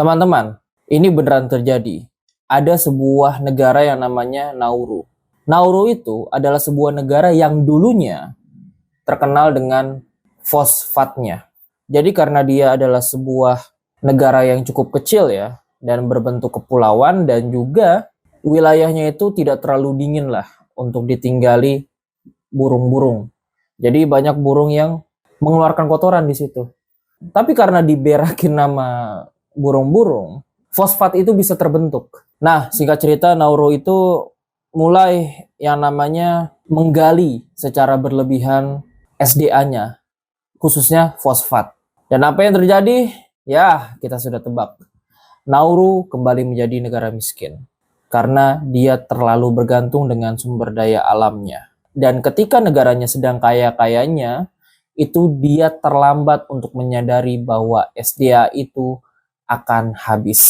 Teman-teman, ini beneran terjadi. Ada sebuah negara yang namanya Nauru. Nauru itu adalah sebuah negara yang dulunya terkenal dengan fosfatnya. Jadi karena dia adalah sebuah negara yang cukup kecil ya, dan berbentuk kepulauan, dan juga wilayahnya itu tidak terlalu dingin lah untuk ditinggali burung-burung. Jadi banyak burung yang mengeluarkan kotoran di situ. Tapi karena diberakin nama burung-burung, fosfat itu bisa terbentuk. Nah, singkat cerita, Nauru itu mulai yang namanya menggali secara berlebihan SDA-nya, khususnya fosfat. Dan apa yang terjadi? Ya, kita sudah tebak. Nauru kembali menjadi negara miskin karena dia terlalu bergantung dengan sumber daya alamnya. Dan ketika negaranya sedang kaya-kayanya, itu dia terlambat untuk menyadari bahwa SDA itu akan habis.